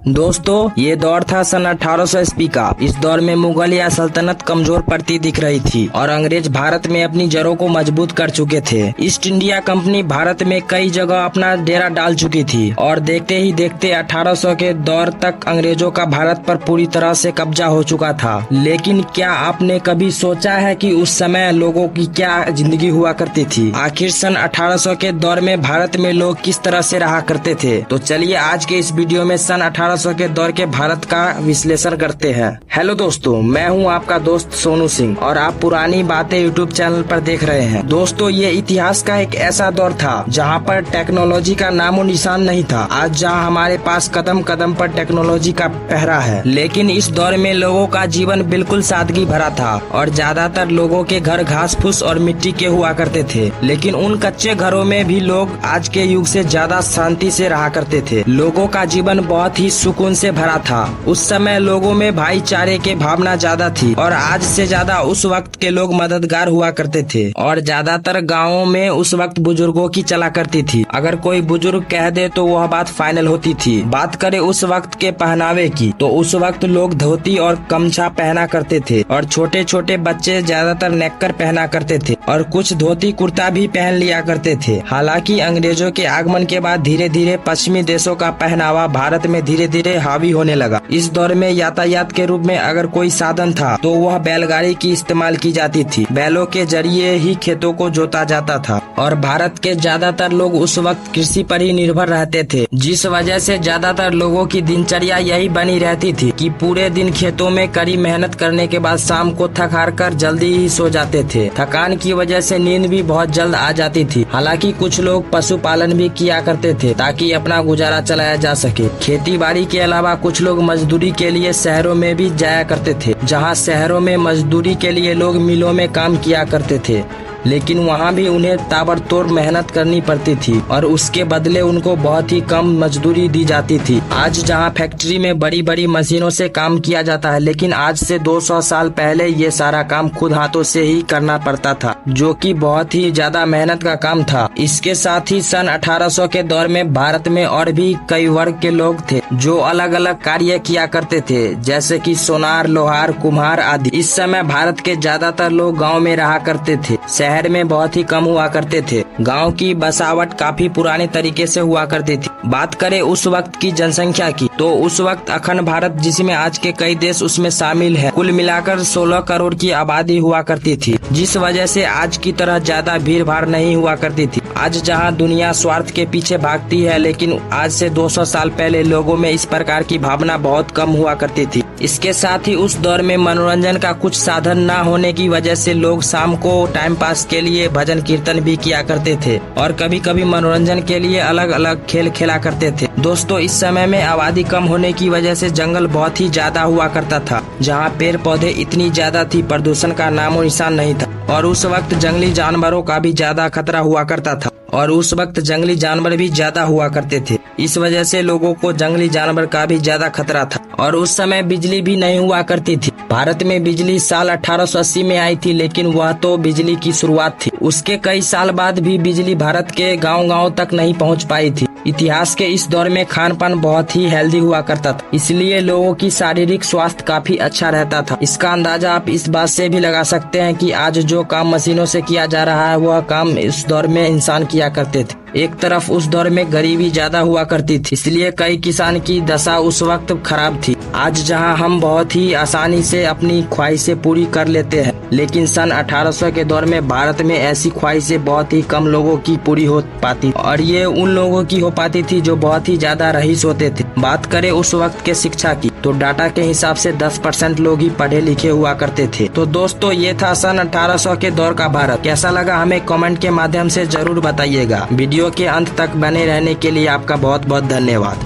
दोस्तों ये दौर था सन 1800 ईस्वी का। इस दौर में मुगलिया सल्तनत कमजोर पड़ती दिख रही थी और अंग्रेज भारत में अपनी जड़ों को मजबूत कर चुके थे। ईस्ट इंडिया कंपनी भारत में कई जगह अपना डेरा डाल चुकी थी और देखते ही देखते 1800 के दौर तक अंग्रेजों का भारत पर पूरी तरह से कब्जा हो चुका था। लेकिन क्या आपने कभी सोचा है कि उस समय लोगों की क्या जिंदगी हुआ करती थी? आखिर सन 1800 के दौर में भारत में लोग किस तरह से रहा करते थे? तो चलिए आज के इस वीडियो में सन 1800 के दौर के भारत का विश्लेषण करते हैं। हेलो दोस्तों, मैं हूं आपका दोस्त सोनू सिंह और आप पुरानी बातें यूट्यूब चैनल पर देख रहे हैं। दोस्तों ये इतिहास का एक ऐसा दौर था जहां पर टेक्नोलॉजी का नामो निशान नहीं था। आज जहां हमारे पास कदम कदम पर टेक्नोलॉजी का पहरा है, लेकिन इस दौर में लोगों का जीवन बिल्कुल सादगी भरा था और ज्यादातर लोगों के घर घास फूस और मिट्टी के हुआ करते थे। लेकिन उन कच्चे घरों में भी लोग आज के युग से ज्यादा शांति से रहा करते थे। लोगों का जीवन बहुत ही सुकून से भरा था। उस समय लोगों में भाईचारे के भावना ज्यादा थी और आज से ज्यादा उस वक्त के लोग मददगार हुआ करते थे और ज्यादातर गाँवों में उस वक्त बुजुर्गों की चला करती थी। अगर कोई बुजुर्ग कह दे तो वह बात फाइनल होती थी। बात करें उस वक्त के पहनावे की तो उस वक्त लोग धोती और गमछा पहना करते थे और छोटे छोटे बच्चे ज्यादातर नेक्कर पहना करते थे और कुछ धोती कुर्ता भी पहन लिया करते थे। हालांकि अंग्रेजों के आगमन के बाद धीरे धीरे पश्चिमी देशों का पहनावा भारत में धीरे धीरे हावी होने लगा। इस दौर में यातायात के रूप में अगर कोई साधन था तो वह बैलगाड़ी की इस्तेमाल की जाती थी। बैलों के जरिए ही खेतों को जोता जाता था और भारत के ज्यादातर लोग उस वक्त कृषि पर ही निर्भर रहते थे, जिस वजह से ज्यादातर लोगों की दिनचर्या यही बनी रहती थी कि पूरे दिन खेतों में कड़ी मेहनत करने के बाद शाम को थक हार कर जल्दी ही सो जाते थे। थकान की वजह से नींद भी बहुत जल्द आ जाती थी। हालांकि कुछ लोग पशुपालन भी किया करते थे ताकि अपना गुजारा चलाया जा सके। खेती बाड़ी के अलावा कुछ लोग मजदूरी के लिए शहरों में भी जाया करते थे, जहां शहरों में मजदूरी के लिए लोग मिलों में काम किया करते थे, लेकिन वहां भी उन्हें ताबड़तोड़ मेहनत करनी पड़ती थी और उसके बदले उनको बहुत ही कम मजदूरी दी जाती थी। आज जहां फैक्ट्री में बड़ी बड़ी मशीनों से काम किया जाता है, लेकिन आज से 200 साल पहले ये सारा काम खुद हाथों से ही करना पड़ता था, जो कि बहुत ही ज्यादा मेहनत का काम था। इसके साथ ही सन 1800 के दौर में भारत में और भी कई वर्ग के लोग थे जो अलग अलग कार्य किया करते थे, जैसे कि सोनार, लोहार, कुम्हार आदि। इस समय भारत के ज्यादातर लोग गाँव में रहा करते थे, शहर में बहुत ही कम हुआ करते थे। गांव की बसावट काफी पुराने तरीके से हुआ करती थी। बात करें उस वक्त की जनसंख्या की तो उस वक्त अखंड भारत, जिसमें आज के कई देश उसमें शामिल है, कुल मिलाकर 16 करोड़ की आबादी हुआ करती थी, जिस वजह से आज की तरह ज्यादा भीड़ भाड़ नहीं हुआ करती थी। आज जहां दुनिया स्वार्थ के पीछे भागती है, लेकिन आज से 200 साल पहले लोगों में इस प्रकार की भावना बहुत कम हुआ करती थी। इसके साथ ही उस दौर में मनोरंजन का कुछ साधन न होने की वजह से लोग शाम को टाइम पास के लिए भजन कीर्तन भी किया करते थे और कभी कभी मनोरंजन के लिए अलग अलग खेल खेला करते थे। दोस्तों इस समय में आबादी कम होने की वजह से जंगल बहुत ही ज्यादा हुआ करता था, जहाँ पेड़ पौधे इतनी ज्यादा थी, प्रदूषण का नामो निशान नहीं था और उस वक्त जंगली जानवरों का भी ज्यादा खतरा हुआ करता था और उस वक्त जंगली जानवर भी ज्यादा हुआ करते थे। इस वजह से लोगों को जंगली जानवर का भी ज्यादा खतरा था और उस समय बिजली भी नहीं हुआ करती थी। भारत में बिजली साल 1880 में आई थी, लेकिन वह तो बिजली की शुरुआत थी। उसके कई साल बाद भी बिजली भारत के गांव-गांव तक नहीं पहुंच पाई थी। इतिहास के इस दौर में खान पान बहुत ही हेल्दी हुआ करता था, इसलिए लोगों की शारीरिक स्वास्थ्य काफी अच्छा रहता था। इसका अंदाजा आप इस बात से भी लगा सकते हैं कि आज जो काम मशीनों से किया जा रहा है, वह काम इस दौर में इंसान किया करते थे। एक तरफ उस दौर में गरीबी ज्यादा हुआ करती थी, इसलिए कई किसान की दशा उस वक्त खराब थी। आज जहां हम बहुत ही आसानी से अपनी ख्वाहिशें पूरी कर लेते हैं, लेकिन सन 1800 के दौर में भारत में ऐसी ख्वाहिशें बहुत ही कम लोगों की पूरी हो पाती और ये उन लोगों की हो पाती थी जो बहुत ही ज्यादा रईस होते थे। बात करें उस वक्त के शिक्षा की तो डाटा के हिसाब से 10% लोग ही पढ़े लिखे हुआ करते थे। तो दोस्तों ये था सन 1800 के दौर का भारत। कैसा लगा हमें कमेंट के माध्यम से जरूर बताइएगा। वीडियो के अंत तक बने रहने के लिए आपका बहुत बहुत धन्यवाद।